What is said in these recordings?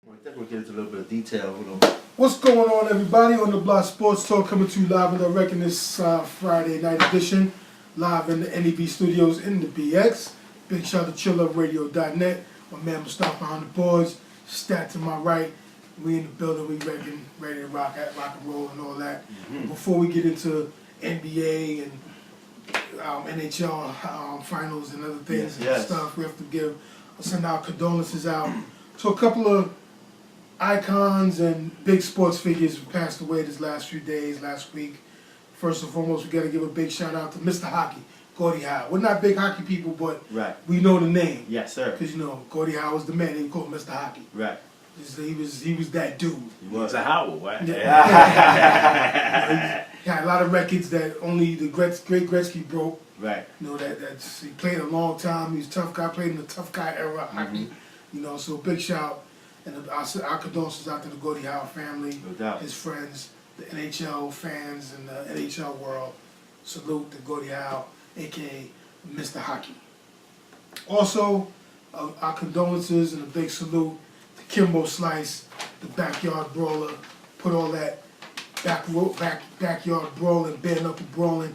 We'll definitely get into a little bit of detail. What's going on, everybody? On the Block Sports Talk, coming to you live and direct in this Friday night edition, live in the N.E.B studios in the BX. Big shout out to chillupradio.net. My man Mustafa behind the boards. Stat to my right. We in the building. We ready to rock and roll and all that. Before we get into NBA and NHL finals and other things and stuff, we have to send our condolences out to a couple of icons and big sports figures who passed away this last week. First and foremost, we got to give a big shout out to Mr. Hockey, Gordie Howe. We're not big hockey people, but we know the name. Yes, sir. Because, Gordie Howe was the man. They called him Mr. Hockey. Right. He was that dude. He was a Howell, right? Yeah. He had a lot of records that only the great Gretzky broke. Right. He played a long time. He was a tough guy, played in the tough guy era of hockey. So big shout. And our condolences out to the Gordie Howe family, his friends, the NHL fans, and the NHL world. Salute to Gordie Howe, a.k.a. Mr. Hockey. Also, our condolences and a big salute to Kimbo Slice, the backyard brawler. Put all that backyard brawling, bare knuckle brawling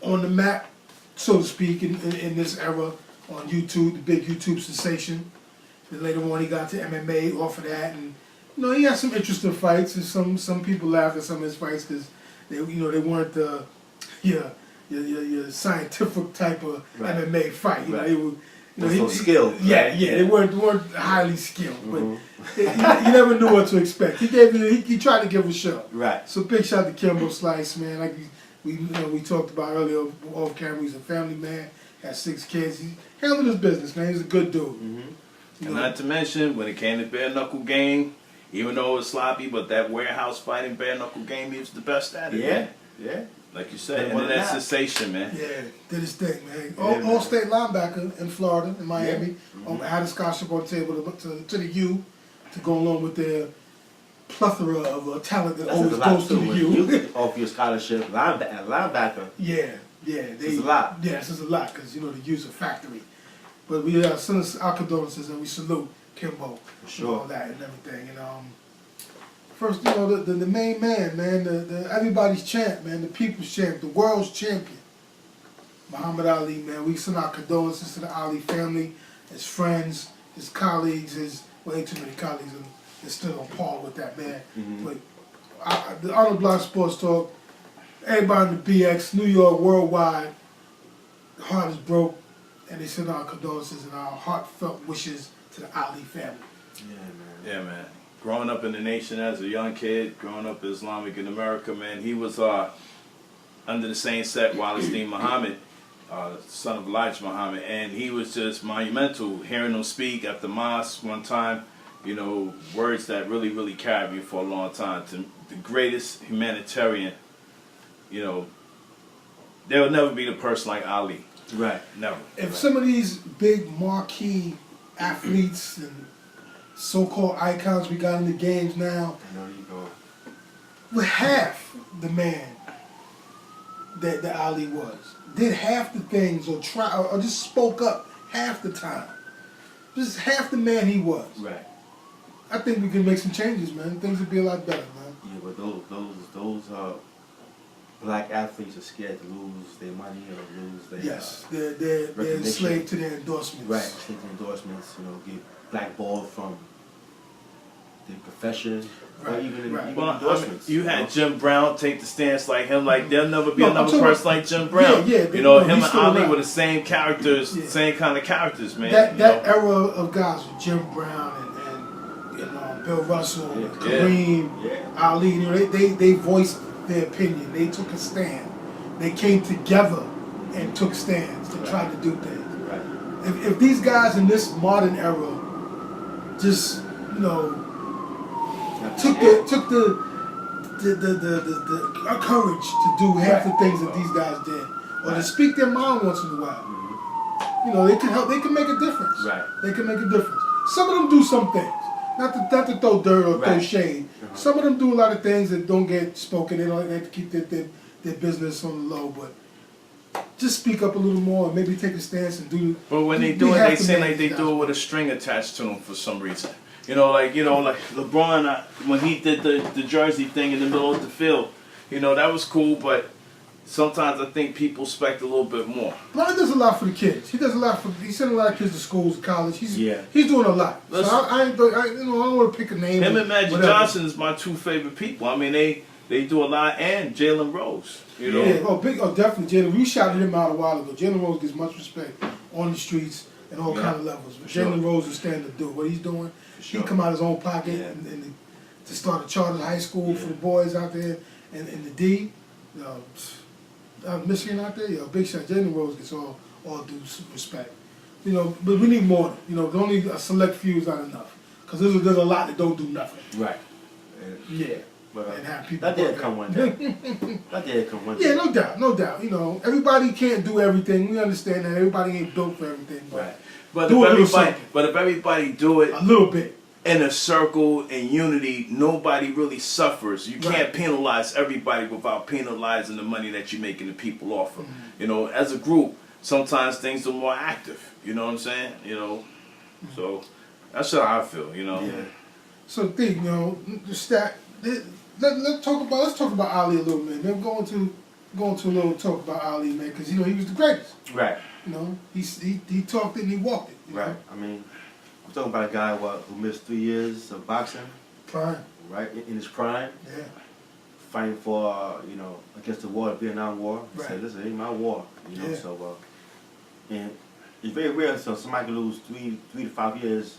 on the map, so to speak, in this era on YouTube, the big YouTube sensation. Then later on, he got to MMA off of that, and he had some interesting fights. And some people laughed at some of his fights because they weren't your scientific type of MMA fight. They were skilled. They weren't highly skilled, but you never knew what to expect. He tried to give a show. Right. So big shout out to Kimbo Slice, man. Like we talked about earlier off camera, he's a family man, has 6 kids. He handled his business, man. He's a good dude. And not to mention, when it came to bare knuckle game, even though it was sloppy, but that warehouse fighting bare knuckle game, he was the best at it. Yeah. Like you said, and that sensation, man. Yeah, did his thing, man. All-state linebacker in Florida, in Miami. Had a scholarship on the table to the U to go along with their plethora of talent that always goes to the U. Off your scholarship, linebacker. It's a lot. Yes, it's a lot because the U's a factory. But we send our condolences and we salute Kimbo for all that and everything. And first, the main man, man, the everybody's champ, man, the people's champ, the world's champion, Muhammad Ali, man. We send our condolences to the Ali family, his friends, his colleagues, way too many colleagues, and they're still on par with that man. But on the Block Sports Talk, everybody in the BX, New York, worldwide, the heart is broke. And they send our condolences and our heartfelt wishes to the Ali family. Yeah, man. Growing up in the nation as a young kid, growing up Islamic in America, man, he was under the same set Wallenstein Muhammad, son of Elijah Muhammad, and he was just monumental. Hearing him speak at the mosque one time, words that really, really carried me for a long time. To the greatest humanitarian, there will never be the person like Ali. Right. Never. If some of these big marquee athletes and so-called icons we got in the games now were half the man that Ali was, did half the things or just spoke up half the time, just half the man he was. Right. I think we can make some changes, man. Things would be a lot better, man. Yeah, but those black athletes are scared to lose their money or lose their they're enslaved to their endorsements. Right, enslaved to endorsements. Get blackballed from their profession, or even endorsements. You had Jim Brown take the stance like him, like there'll never be another person like Jim Brown. Him and Ali were the same characters, same kind of characters, man. That era of guys with Jim Brown and Bill Russell, Kareem, Ali, they voiced their opinion. They took a stand. They came together and took stands to try to do things. Right. If these guys in this modern era just took the courage to do half the things that these guys did, or to speak their mind once in a while, they can help. They can make a difference. Right. They can make a difference. Some of them do some things. Not to throw dirt or throw shade. Some of them do a lot of things that don't get spoken. They have to keep their business on the low. But just speak up a little more and maybe take a stance and do. But when they do it, they seem like they do it with a string attached to them for some reason. Like LeBron, when he did the jersey thing in the middle of the field, that was cool, but sometimes I think people expect a little bit more. LeBron does a lot for the kids. He does a lot he sent a lot of kids to schools, college. He's doing a lot. So I don't want to pick a name. Him and Magic Johnson is my two favorite people. I mean, they do a lot, and Jalen Rose. Yeah, definitely Jalen. We shouted him out a while ago. Jalen Rose gets much respect on the streets and all kind of levels. But Jalen Rose is standing to do what he's doing. He come out of his own pocket and to start a charter high school for the boys out there in the D. Michigan out there, big shot. Jalen Rose gets all due respect. But we need more. Only a select few is not enough. Because there's a lot that don't do nothing. Right. Yeah. But and have people that did come one day. That did come one day. Yeah, no doubt. Everybody can't do everything. We understand that everybody ain't built for everything. But if everybody do it a little bit in a circle and unity, nobody really suffers. You can't penalize everybody without penalizing the money that you're making the people offer. Mm-hmm. As a group, sometimes things are more active. You know what I'm saying? So that's how I feel. Yeah. So the stat. Let's talk about Ali a little bit. Then going to a little talk about Ali, man, because he was the greatest. Right. He talked it and he walked it. Right. I mean, we're talking about a guy who missed 3 years of boxing. Prime. Right, in his prime. Yeah. Fighting for against the war, the Vietnam War. Right. Said, listen, it ain't my war. Yeah. So and it's very rare. So somebody can lose 3 to 5 years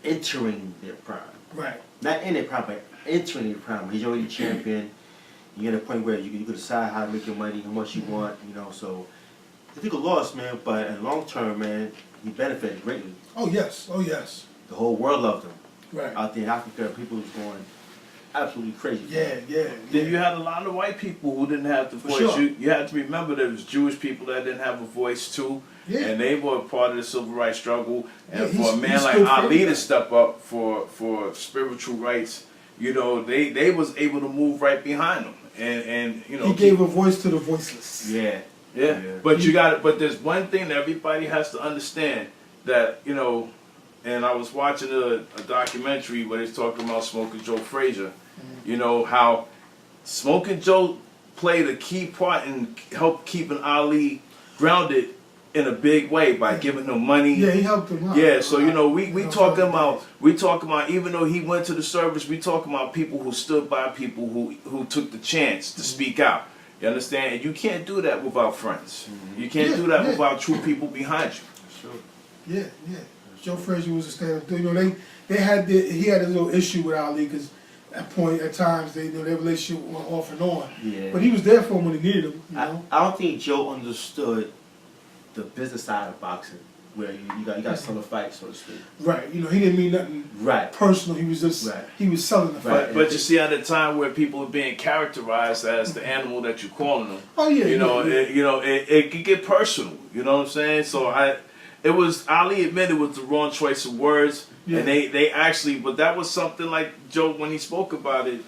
entering their prime. Right. Not in their prime, but entering their prime. He's already champion. You're at a point where you can decide how to make your money, how much you want. So I think a loss, man. But in the long term, man, he benefited greatly. Oh yes. The whole world loved him. Right. Out there in Africa, people was going absolutely crazy. Yeah. Then you had a lot of white people who didn't have the voice. Sure. You had to remember there was Jewish people that didn't have a voice too. Yeah. And they were part of the civil rights struggle. And Yeah, for a man like Ali to step up for spiritual rights, they was able to move right behind him. And he gave a voice to the voiceless. Yeah. But there's one thing that everybody has to understand that, and I was watching a documentary where they're talking about Smoking Joe Frazier. Mm-hmm. How Smoking Joe played a key part in help keeping Ali grounded in a big way by giving him money. Yeah, he helped him out. Yeah, so we talking about even though he went to the service, we talking about people who stood by people who took the chance to speak out. You understand? And you can't do that without friends. Mm-hmm. You can't do that without true people behind you. Sure. Yeah. Joe Frazier was a stand-up. He had a little issue with Ali because at times their relationship went off and on. Yeah. But he was there for him when he needed him. I don't think Joe understood the business side of boxing, where you got to sell a fight, so to speak. Right. He didn't mean nothing personal. He was just he was selling the fight. But you see, at a time where people are being characterized as the animal that you're calling them, oh yeah, it could get personal. You know what I'm saying? So Ali admitted it was the wrong choice of words, and they actually, but that was something like Joe when he spoke about it.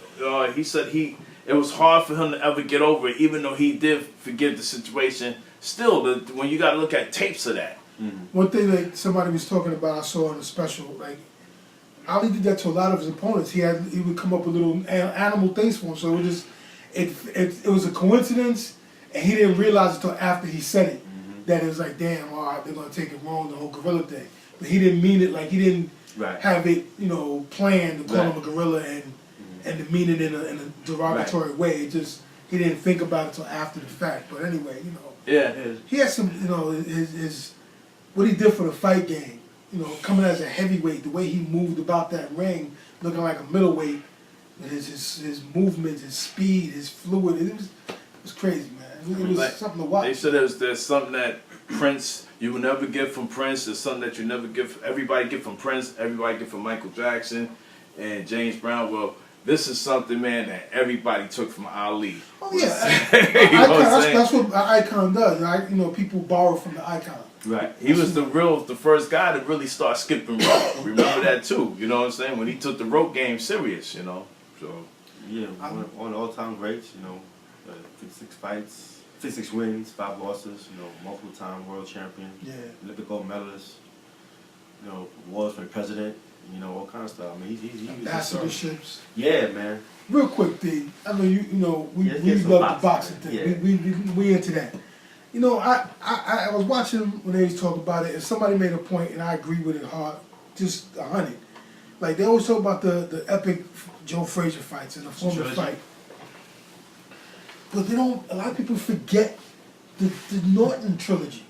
He said it was hard for him to ever get over it, even though he did forgive the situation. Still, when you got to look at tapes of that. Mm-hmm. One thing that somebody was talking about, I saw in a special, Ali did that to a lot of his opponents. He would come up with little animal things for him. So it was a coincidence, and he didn't realize until after he said it that it was like, damn, all right, they're gonna take it wrong, the whole gorilla thing. But he didn't mean it he didn't have it, planned to call him a gorilla and to mean it in a derogatory way. It just he didn't think about it until after the fact. But anyway, he had some, his what he did for the fight game. Coming as a heavyweight, the way he moved about that ring, looking like a middleweight, his movements, his speed, his fluid, it was crazy, man. It was something to watch. They said there's something that Prince you will never get from Prince. There's something that you never get. Everybody get from Prince. Everybody get from Michael Jackson and James Brown. Well, this is something, man, that everybody took from Ali. Oh yeah, that's what an icon does. People borrow from the icon. Right. He was the first guy to really start skipping rope. Remember that too. You know what I'm saying? When he took the rope game serious. So. Yeah, one of the all-time greats. 56 fights. 56 wins, 5 losses. You know, multiple time world champion. Yeah. Olympic gold medalist. You know, awards for the president. You know, all kind of stuff. I mean, he was Ambassadorships. Yeah, man. Real quick, D. I know you know we Yeah, get some love the boxing boxing, thing. yeah. We into that. You know, I was watching when they was talking about it, and somebody made a point, and I agree with it hard, just 100. Like they always talk about the epic Joe Frazier fights and the former fight, but they don't. A lot of people forget the Norton trilogy.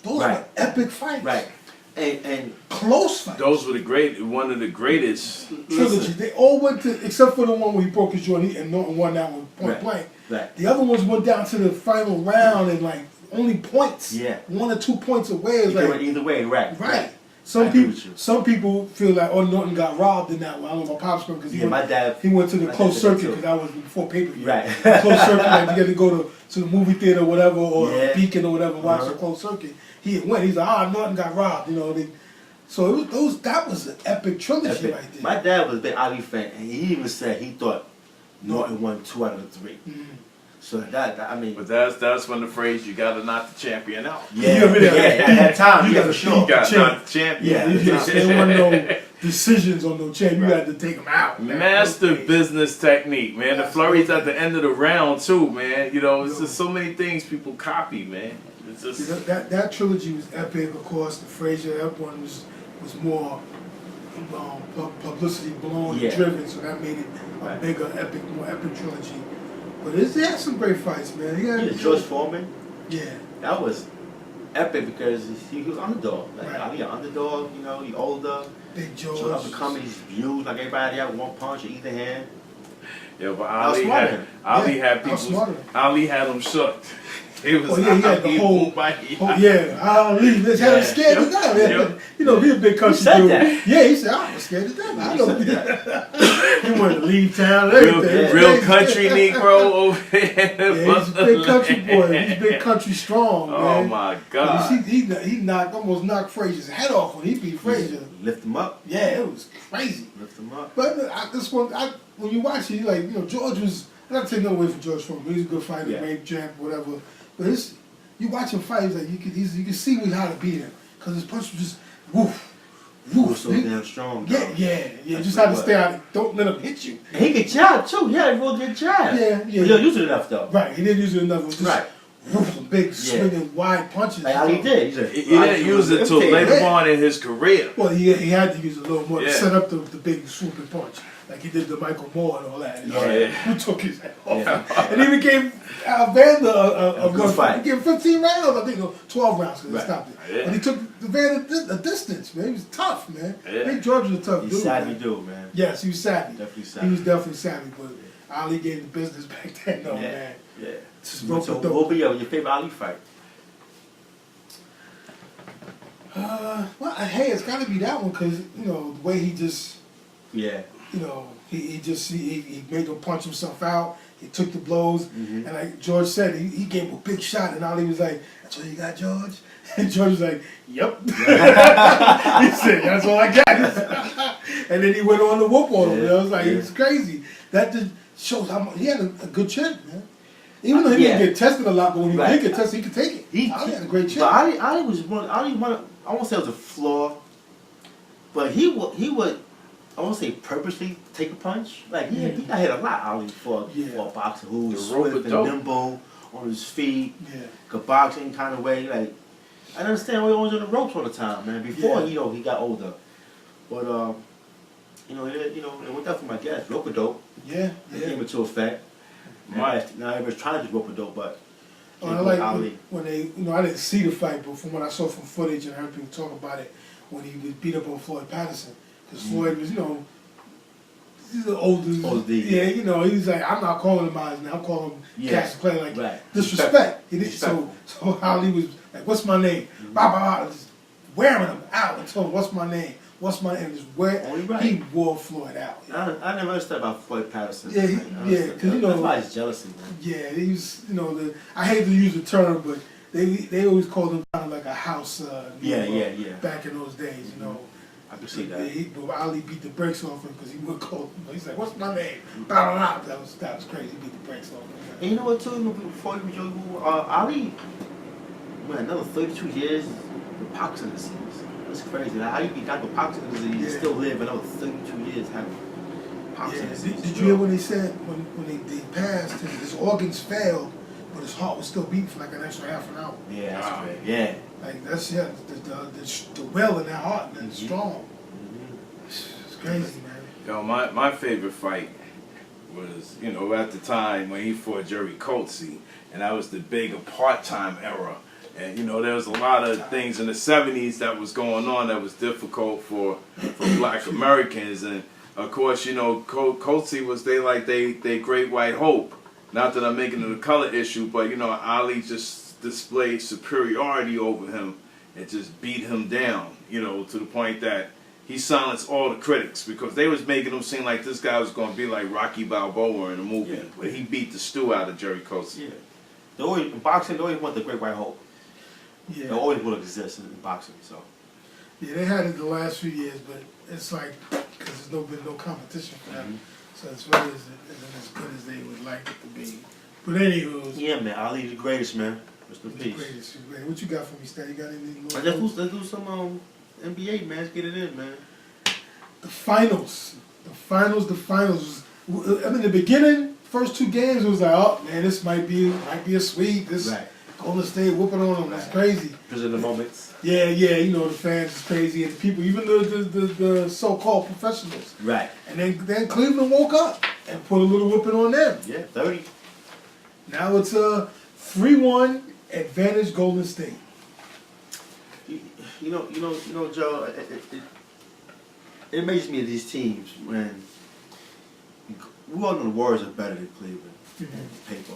Those Right. were epic fights. Right. And Close fights. Those were one of the greatest. Trilogy. listen, They all went to, except for the one where he broke his jaw and Norton won that one point Right. blank. Right. The other ones went down to the final round and like only points. Yeah. 1 or 2 points away. It's you can like, win either way, right? right. I Some agree people, with you. some people feel like, oh, Norton got robbed in that one. I don't know my pops because he Yeah, my went, dad. he went to the my closed dad circuit did because too. that was before pay-per-view. Right. Closed circuit, like you got to go to the movie theater or whatever, or Yeah. Beacon or whatever, watch Uh-huh. the closed circuit. He had went. He's like, Norton got robbed. You know, so it was those. That was an epic trilogy Epic. right there. My dad was a big Ali fan, and he even said he thought Norton won 2 out of the 3. Mhm. So that I mean, But that's when the phrase "you got to knock the champion out." yeah, You gotta- at that time, you yeah, gotta for You sure. got to Champ. knock the champion. Yeah, Yeah. there wasn't no decisions on no champ. You had to take them out. man. Master Okay. business technique, man. The Master flurries business. at the end of the round too, man. You know, it's just so many things people copy, man. It's See, just that trilogy was epic, of course. The Frazier, that one was more publicity blown Yeah. and driven, so that made it a Right. bigger, epic, more epic trilogy. But he had some great fights, man. He had, Yeah, George Foreman, yeah, that was epic because he was underdog. Like Right. Ali, an underdog, you know, he older. Big George. So up and coming, he's views like everybody had 1 punch or either hand. yeah. But Outsmarted him. Ali Yeah, had people. outsmarted him. Ali had them shook. It was Oh, yeah, he had the Ali whole- Boomba. Oh yeah, Ali, let's have him Yeah. scared to Yep. death. Yeah. Yep. You know, he a big country said dude. that. Yeah, he said, I was scared to death. I He know. said that. He wanted to leave town and Real, everything. real country Negro over here. Yeah, he's a big country boy. He's big country strong, man. Oh my God. You see, he almost knocked Frazier's head off when he beat Frazier. Lift him up, Yeah, it was crazy. lift him up. But this one, when you watch it, you like, you know, George was. I'm not taking no away from George Foreman. He's a good fighter, Yeah. great champ, whatever. But you watch him fight, he's like you can see how to beat him because his punch was just woof, He was woof. so damn strong. Yeah, though. yeah. That's Just what how it to stay out. Don't let him hit you. And he could jab too. He had a real good jab. Yeah. But he don't use it enough though. Right. He didn't use it enough. It was just Right. woof, some big swinging wide punches. Like Ali did. He said, He didn't use it till later on in his career. Well, he had to use it a little more to Yeah. set up the big swooping punch. Like he did the Michael Moore and all that. Yeah. Who took his head off. Yeah. And even gave Vander a good run. fight. He gave 15 rounds, I think, or 12 rounds because Right. he stopped it. Yeah. But he took the Vander a distance, man. He was tough, man. Yeah. I think George was a tough He's dude. savvy man. dude, man. Yes, he was savvy. Definitely He savvy. was definitely savvy, but Ali gave the business back then, though, Yeah. man. Yeah. Just So rope what it will be your favorite Ali fight? Well, hey, it's got to be that one because, you know, the way he just, Yeah. you know, he made him punch himself out. He took the blows. Mhm. And like George said, he gave him a big shot. And Ali was like, that's all you got, George? And George was like, yep. He said, that's all I got. And then he went on to whoop on him. Yeah. I was like, Yeah. it's crazy. That just shows how much, he had a good chin, man. Even though he Yeah. didn't get tested a lot, but when he Right. did get tested, he could take it. Ali had a great chin. But Ali was one. Ali I won't say it was a flaw, but he would. I won't say purposely take a punch. Like he got hit a lot. Ali for a boxer who was The rope swift of and dope. nimble on his feet, Yeah. could box any kind of way. Like I understand why he was on the ropes all the time, man. Before Yeah. he got older, but it went up for my guess. Rope of dope. Yeah, It yeah. came into effect. Now everybody's trying to do rope of dope, but Oh, I like when they, I didn't see the fight, but from what I saw from footage and heard people talk about it, when he was beat up on Floyd Patterson, because Floyd was, he's the oldest. Old dude. Yeah, he was like, I'm not calling him eyes now, I'm calling him Cassius Clay, like right. disrespect. He did, Respectful. so Ali was like, what's my name? Bah, bah, bah, just wearing him out and told him, what's my name? What's my name? Just Only right. He wore Floyd out. I never understood about Floyd Patterson. Yeah, because that's why he's jealousy, man. Yeah, he was, I hate to use the term, but they always called him kind of like a house. Yeah. Back in those days, I can see Yeah, that. but Ali beat the brakes off him because he would call him. He's like, "What's my name?" Blah, blah, blah. That was crazy. He beat the brakes off him. And you know what, too? Before you Joe, Ali, man, another 32 years with Parkinson's disease. That's crazy. Like, how you be got with Parkinson's disease and still live another 32 years having Parkinson's Yeah. disease? Did you hear when they said when they passed, his organs failed, but his heart was still beating for like an extra half an hour. Yeah, that's great. Yeah. Like that's the well in that heart, man, strong. It's crazy, man. Yo, my favorite fight was, you know, at the time when he fought Jerry Coetzee, and that was the big apartheid era. And, you know, there was a lot of things in the 70s that was going on that was difficult for black Americans. And, of course, you know, Coetzee was they great white hope. Not that I'm making it a color issue, but, you know, Ali just displayed superiority over him and just beat him down, you know, to the point that he silenced all the critics because they was making him seem like this guy was going to be like Rocky Balboa in a movie. Yeah. But he beat the stew out of Jerry Coetzee. Yeah. In boxing, they always want the great white hope. Yeah. It always will exist in boxing, so. Yeah, they had it the last few years, but it's like because there's been no competition for them, so it's really isn't as good as they would like it to be. But anywho, Yeah, man, Ali the greatest, man. Rest in the peace. greatest. What you got for me, Stan? You got anything more? Let's do some NBA, man. Let's get it in, man. The finals. I mean, the beginning, first two games, it was like, oh man, this might be a sweep. This Right. Golden State whooping on them. That's crazy. Because of the moments. Yeah, you know the fans is crazy and the people, even the so-called professionals. Right. And then Cleveland woke up and put a little whooping on them. Yeah, 30. Now it's a 3-1 advantage Golden State. You know, Joe. It amazes me these teams when we all know the Warriors are better than Cleveland on paper,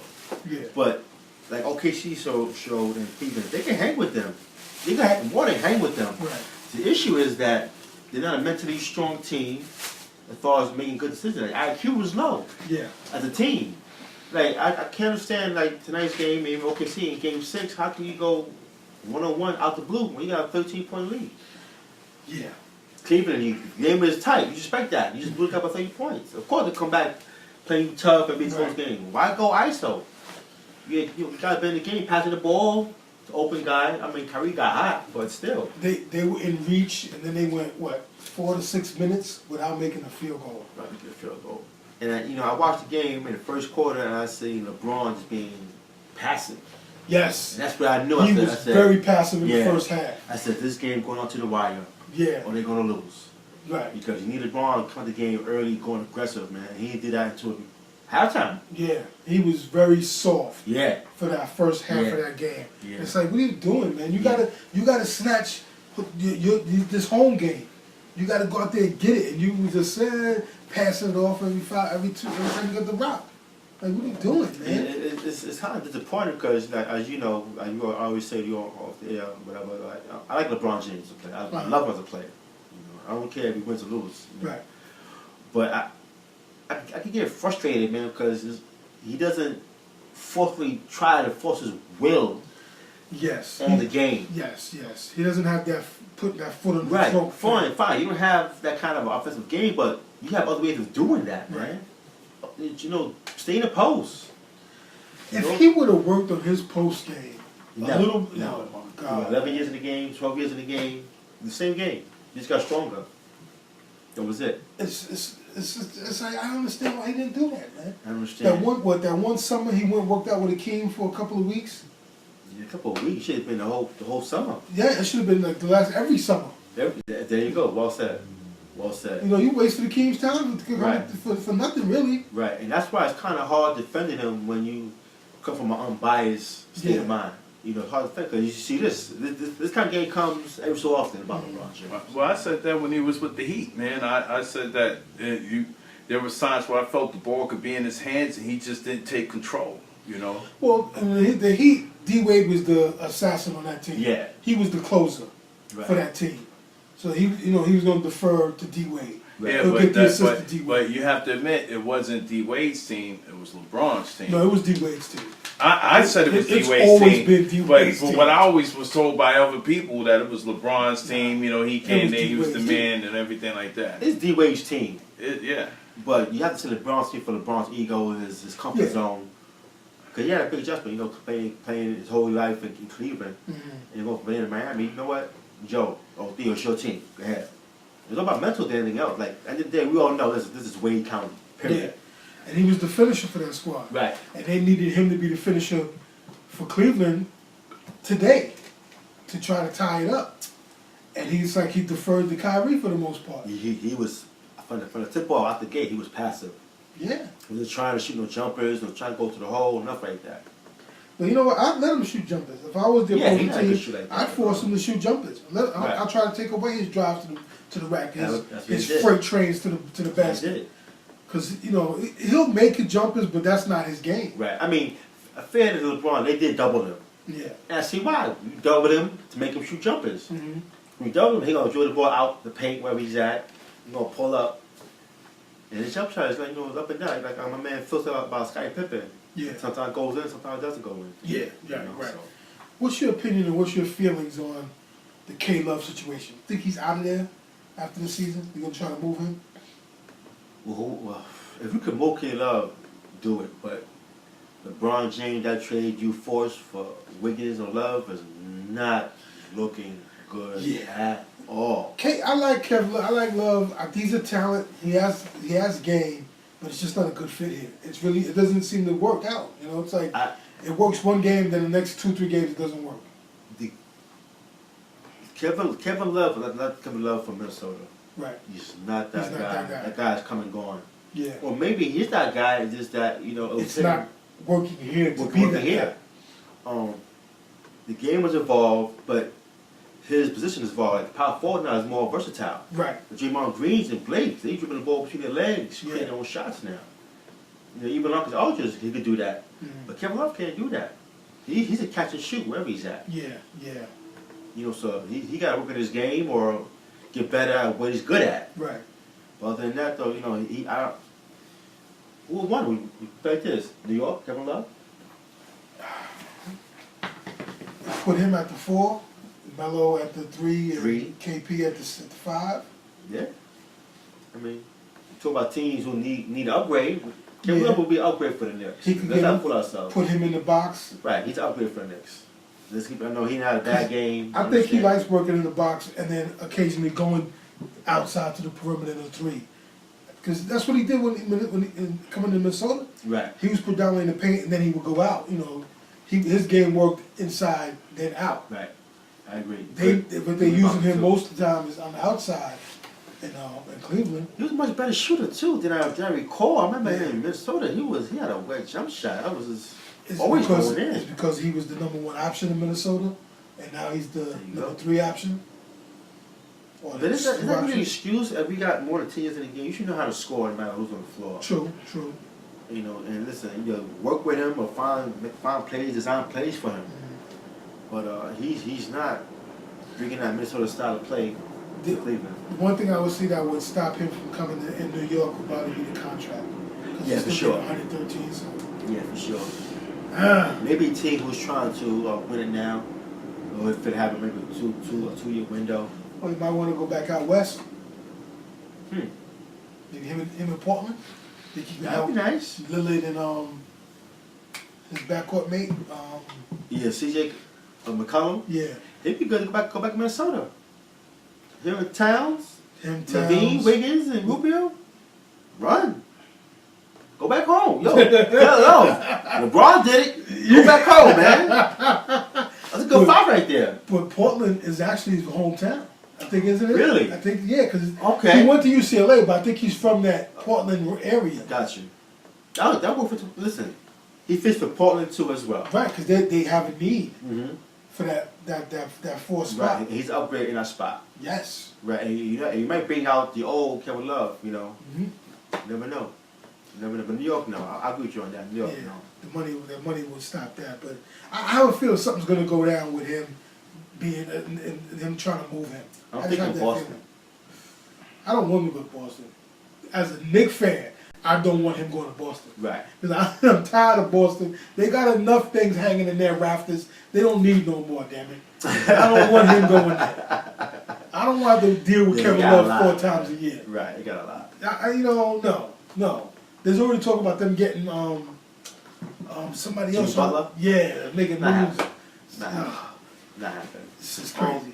Yeah. but like OKC showed in Cleveland, they can hang with them. They can more than hang with them. Right. The issue is that they're not a mentally strong team as far as making good decisions. Like, IQ was low Yeah. as a team. Like I can't understand like tonight's game, maybe OKC in Game 6. How can you go 1-on-1 out the blue when you got a 13-point lead? Yeah. Cleveland, the game is tight. You expect that. You just blew a couple of 30 points. Of course, they come back playing tough and be a close game. Why go ISO? You got to be in the game, passing the ball to open guy. I mean, Kyrie got hot, but still. They were in reach and then they went 4 to 6 minutes without making a field goal. Right, you get a field goal. And I watched the game in the first quarter, and I see LeBron just being passive. Yes. And that's what I knew. He I was said, very passive in the first half. I said, this game going on to the wire, Yeah. or they're going to lose. Right. Because you need LeBron to come to the game early, going aggressive, man. He did that until halftime. Yeah. He was very soft Yeah. for that first half Yeah. of that game. Yeah. It's like, what are you doing, man? You gotta snatch this home game. You gotta go out there and get it, and you was just passing it off every time you get the rock. Like, what are you doing, man? It's kind of disappointing because, like, as you know, I always say to you off the air, whatever. Like, I like LeBron James as a player. I love him as a player. I don't care if he wins or loses. Right. But I can get frustrated, man, because he doesn't try to force his will Yes. on the game. Yes. He doesn't have that putting that foot on the Right. throat. Fine. You don't have that kind of offensive game, but you have other ways of doing that, man. You know, stay in the post. If he would have worked on his post game a little, no. oh my God. 11 years in the game, 12 years in the game, the same game. He just got stronger. That was it. It's like, I don't understand why he didn't do that, man. I understand. That one summer he went and worked out with Akeem for a couple of weeks. A couple of weeks. Should have been the whole summer. Yeah, it should have been like every summer. There you go. Well said. Well said. You know, you wasted Akeem's time Right. for nothing really. Right, and that's why it's kind of hard defending him when you come from an unbiased state of mind. You know, it's hard to defend because you see this kind of game comes every so often about LeBron James. Well, I said that when he was with the Heat, man. I said that there were signs where I felt the ball could be in his hands and he just didn't take control, you know. Well, the Heat, D-Wade was the assassin on that team. Yeah. He was the closer Right. for that team. So he was going to defer to D-Wade. Right. Yeah, He'll get the assist to D-Wade. but you have to admit it wasn't D Wade's team; it was LeBron's team. No, it was D-Wade's team. I said it was It's D-Wade's always team, been D-Wade's but team. what I always was told by other people that it was LeBron's team. You know, he came was there, he was the D-Wade's man, and everything like that. It's D-Wade's team. Yeah. But you have to say LeBron's team for LeBron's ego and his comfort Yeah. zone. Because he had a big adjustment, you know, playing his whole life in Cleveland. Mm-hmm. And going from there to Miami. You know what? Joe, Theo, it's your team. Go ahead. It's all about mental than anything else. Like, at the end of the day, we all know this is Wade County. Period. Yeah. And he was the finisher for that squad. Right. And they needed him to be the finisher for Cleveland today to try to tie it up. And he deferred to Kyrie for the most part. He was, from the tip ball out the gate, he was passive. Yeah. He wasn't trying to shoot no jumpers, no trying to go to the hole, nothing like that. But you know what? I'd let him shoot jumpers. If I was the Yeah, he opposing not gonna team, shoot like that, I'd force him to shoot jumpers. Right. I'll try to take away his drive to the rack, That's what he his did. freight trains to the That's basket. it. Because you know he'll make his jumpers, but that's not his game. Right. I mean, a fair to LeBron, they did double him. Yeah. And I see why. You double him to make him shoot jumpers. Mm-hmm. When you double him, he's going to drill the ball out the paint where he's at. He's going to pull up. And his jump shot is like, up and down. Like my man Phil said about Scottie Pippen. Yeah. Sometimes it goes in, sometimes it doesn't go in. Yeah. You Yeah. know, Right. so. What's your opinion and what's your feelings on the K Love situation? Think he's out of there after the season? You gonna try to move him? Well, if you could move K-Love, do it. But LeBron James, that trade you forced for Wiggins or Love is not looking good at all. I like Kevin. I like Love. He's a talent. He has game, but it's just not a good fit here. It doesn't seem to work out. You know, it's like it works one game, then the next 2-3 games it doesn't work. Kevin Love, not Kevin Love from Minnesota. Right. He's not that He's guy. not that guy. That guy's come and gone. Yeah. Or maybe he's that guy. It's just that It's not working here to be working that here. The game was evolved, but his position is evolved. Like power forward now is more versatile. Right. The Draymond Greens and Blake, they dribbling the ball between their legs, Yeah. creating their own shots now. Even Marcus Aldridge, he could do that. Mhm. But Kevin Love can't do that. He's a catch and shoot wherever he's at. Yeah. Yeah. So he got to work on his game or get better at what he's good at. Right. But other than that, though, who won? We like this: New York, Kevin Love. Put him at the 4, Melo at the 3, and Three. KP at the 5. Yeah. I mean, you talk about teams who need an upgrade. Kevin Yeah. Love will be an upgrade for the Knicks. He could Let's get not him- fool ourselves. Put him in the box. Right, he's an upgrade for the Knicks. I know he had a bad game. I think he likes working in the box and then occasionally going outside to the perimeter of the 3. Because that's what he did when he coming to Minnesota. Right. He was predominantly in the paint and then he would go out. You know, his game worked inside then out. Right. I agree. But they're using him most of the time is on the outside in Cleveland. He was a much better shooter too than I recall. I remember Yeah. in Minnesota, he had a wet jump shot. That was his It's always because, going in. it's because he was the number 1 option in Minnesota and now he's the There you number go. 3 option. Or But the is that 2 really an option. excuse? If we got more than 10 years in the game, you should know how to score no matter who's on the floor. True. And listen, work with him or find plays, design plays for him. But he's not bringing that Minnesota style of play to Cleveland. The one thing I would see that would stop him from coming to in New York would probably be the contract. 'Cause Yeah, he's for still sure. getting 113, so. Yeah, for sure. Maybe a team who's trying to win it now, or if it happened maybe a 2-year window. Well, you might want to go back out west. Hmm. Maybe him and Portland. Think he can That'd help be nice. Lillard and his backcourt mate. Yeah, CJ McCollum. Yeah, He'd be good to go back to Minnesota. Him and Towns, him, Levine, Towns. Wiggins, and Rubio. Run. Go back home. Yo, LeBron did it. Go back home, man. That's a good fight right there. But Portland is actually his hometown. I think, isn't it? Really? I think, yeah, because Okay. he went to UCLA, but I think he's from that Portland area. Got you. That worked for. Listen, he fits for Portland too as well. Right, because they have a need Mm-hmm. for that 4 spot. Right. He's upgrading that spot. Yes. Right. And you might bring out the old Kevin Love. Mm-hmm. You never know. You never know. But New York, no. I'll agree with you on that. New York, Yeah, no. the money will stop that. But I have a feeling something's going to go down with him being and him trying to move him. I don't just think have in that Boston. feeling. I don't want him to go to Boston. As a Knicks fan, I don't want him going to Boston. Right. Because I'm tired of Boston. They got enough things hanging in their rafters. They don't need no more, damn it. I don't want him going there. I don't want to deal with Yeah, Kevin he got a Love lot, 4 times a year. Right, he got a lot. No. There's already talk about them getting somebody Jimmy else. Butler? Yeah, making Not moves. happening. Not happening. Not happening. This is crazy.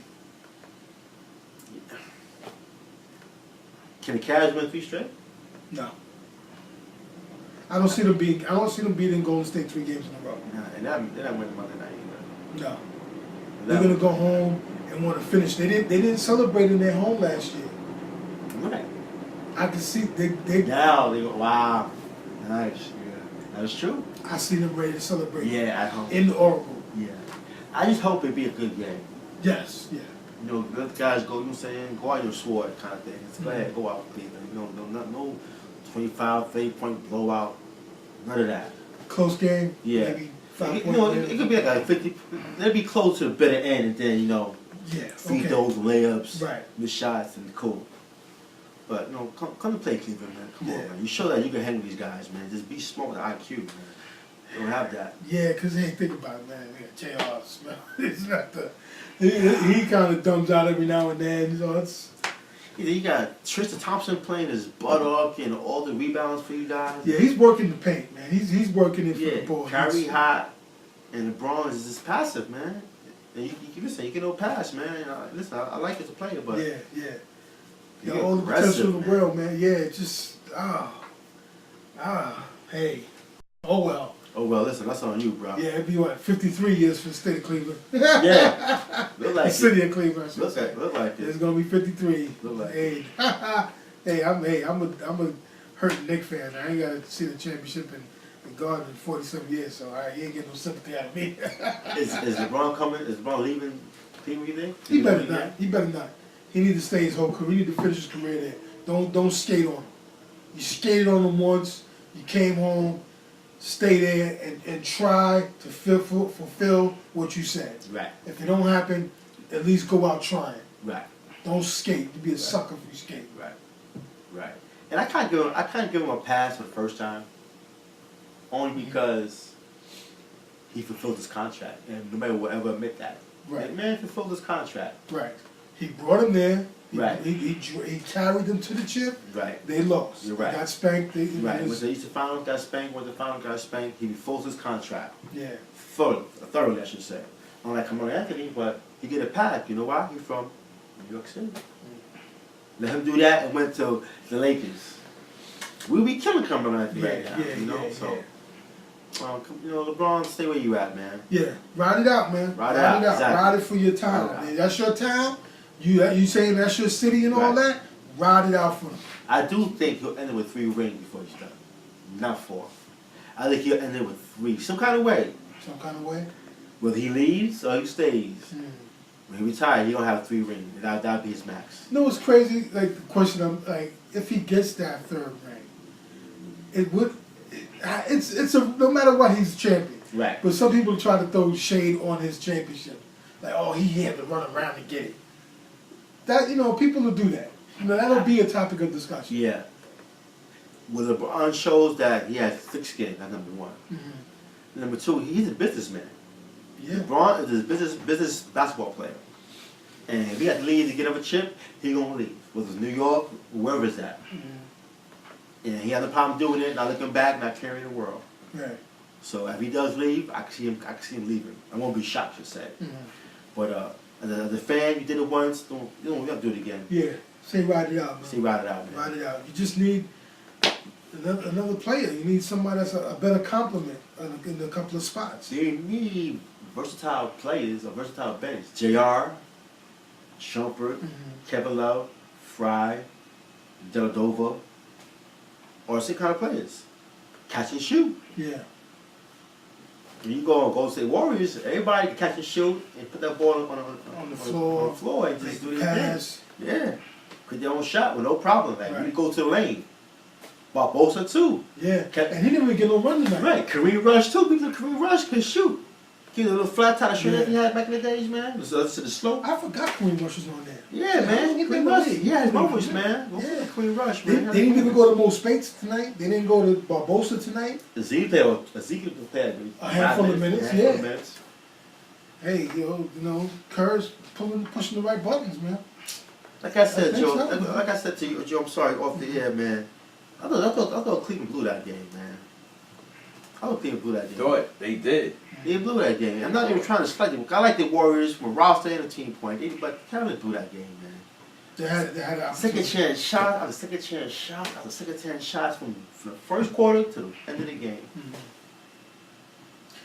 Can the Cavs win 3 straight? No. I don't see them beating Golden State 3 games in a row. Nah, and they're not winning Monday night either. No. They're gonna go home and want to finish. They didn't celebrate in their home last year. Right. I can see they Now they go, wow. Nice. Yeah. That's true. I see them ready to celebrate. Yeah, at home. In the Oracle. Yeah. I just hope it be a good game. Yes, yeah. You know, good guys go, you know what I'm saying, go out your sword kind of thing. Go ahead, go out, Cleveland. You know, no 25, 30-point blowout. None of that. Close game. Yeah. Maybe 5 You point know, win. it could be like a 50. It'd be close to the better end, and then, you know, Yeah. free Okay. throws, layups, Right. the shots, and cool. But, you know, come to play Cleveland, man. Come Yeah. on, man. You show that you can hang with these guys, man. Just be smart with IQ, man. You don't have that. Yeah, because hey, think about it, man. We got JR Smith. It's not the. He kind of dumbs out every now and then. So it's. You got Tristan Thompson playing his butt off, getting all the rebounds for you guys. Yeah, he's working the paint, man. He's working it for the Yeah, ball. Kyrie hot, and LeBron is just passive, man. And you listen, you can no pass, man. You know, listen, I like you as a player, but Yeah. you Got get all the aggressive, potential in the man. world, man. Yeah, just hey. Oh well. Oh well, listen, that's on you, bro. Yeah, it'd be what 53 years for the state of Cleveland. Yeah. Look like The it. city of Cleveland. I should say. Look like It's it. gonna be 53. Look like hey, I'm a hurt Knicks fan. I ain't gotta see the championship in Garden in 47 years, so you ain't getting no sympathy out of me. Is LeBron coming? Is LeBron leaving Cleveland, you think? He better not. He better not. He need to stay his whole career. He need to finish his career there. Don't skate on him. You skated on him once. You came home. Stay there and try to fulfill what you said. Right. If it don't happen, at least go out trying. Right. Don't skate. You be a sucker if you skate. Right. Right. And I can't give him a pass for the first time. Only because he fulfilled his contract, and nobody will ever admit that. Right. That man fulfilled his contract. Right. He brought him there. Right. He carried them to the chip. Right. They lost. You're right. They got spanked. Right. When the Eastern Finals got spanked, when the Finals got spanked, he fulfilled his contract. Yeah. Thoroughly, I should say. Unlike Carmelo Anthony, but he get a pack. You know why? He's from New York City. Let him do that and went to the Lakers. We'll be killing Carmelo Anthony right now. You know, so. You know, LeBron, stay where you at, man. Yeah, ride it out, man. Ride it out. Exactly. Ride it for your town. Ride it out. That's your town. You saying that's your city and all Right. that? Ride it out for him. I do think he'll end it with 3 rings before he's done. Not 4. I think he'll end it with 3. Some kind of way. Some kind of way. Whether he leaves or he stays. When he retires, he'll have 3 rings. That'll be his max. You know what's crazy? Like the question, I'm like, if he gets that 3rd ring, it would. It's a no matter what, he's a champion. Right. But some people try to throw shade on his championship, like, oh, he had to run around to get it. That people will do that. That'll be a topic of discussion. Yeah. Well, LeBron shows that he has thick skin. That's number 1. Number 2, he's a businessman. Yeah. LeBron is a business basketball player. And if he has to leave to get up a chip, he gonna leave. Whether it's New York, wherever it's at. And he has a problem doing it, not looking back, not carrying the world. Right. So if he does leave, I can see him leaving. I won't be shocked to say. But as a fan, you did it once, you don't have to do it again. Yeah. Say ride it out, man. Say ride it out, man. Ride it out. You just need another player. You need somebody that's a better complement in a couple of spots. So you need versatile players, a versatile bench. JR, Shumpert, Kevin Love, Fry, Deladova, or some kind of players. Catch and shoot. Yeah. When you go on Golden State Warriors, everybody can catch and shoot and put that ball on the floor. on the floor and just do their Pass. thing. Yeah. Put their own shot with no problem. Like, Right. you go to the lane. Barbosa too. Yeah. And he didn't even get no run tonight. Right. Kareem Rush too. People Kareem Rush can shoot. Give a little flat top shirt that he had back in the days, man. The slope. I forgot Kareem Rush was on there. Yeah, man. He Queen did Rush. the league. Yeah, his He did moments, the man. Go Yeah. for Queen Rush, They man. didn't even go to Mo Spates tonight. They didn't go to Barbosa tonight. Ezekiel played A handful of minutes, handful of yeah. minutes. Hey, Kerr's pushing the right buttons, man. Like I said, I think Joe. so, man. Like I said to you, Joe. I'm sorry, off the air, man. I thought Cleveland blew that game, man. I thought Cleveland blew that game. Thought they did. They blew that game. I'm not even trying to slight them. I like the Warriors from roster and a team point, but Cleveland blew that game, man. They had an Second chance shot after second chance shot after second chance shots from the first quarter to the end of the game. Mhm.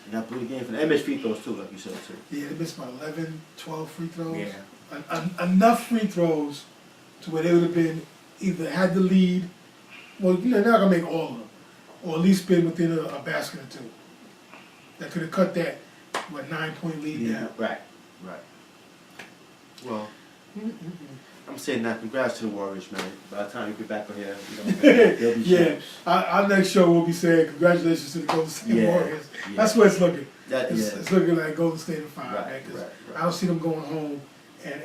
And I blew the game for the MS free throws too, like you said too. Yeah, they missed about 11, 12 free throws. Yeah. Enough free throws to where they would have been either had the lead, well, they're not going to make all of them, or at least been within a basket or two. That could have cut that, 9-point lead down. Right. Well, I'm saying that congrats to the Warriors, man. By the time you get back on here, they'll be Yeah, champs. our next show will be saying congratulations to the Golden State Yeah, Warriors. yeah. That's what it's looking. That, It's, yeah. it's looking like Golden State in 5, Right, man, 'cause right. I don't see them going home and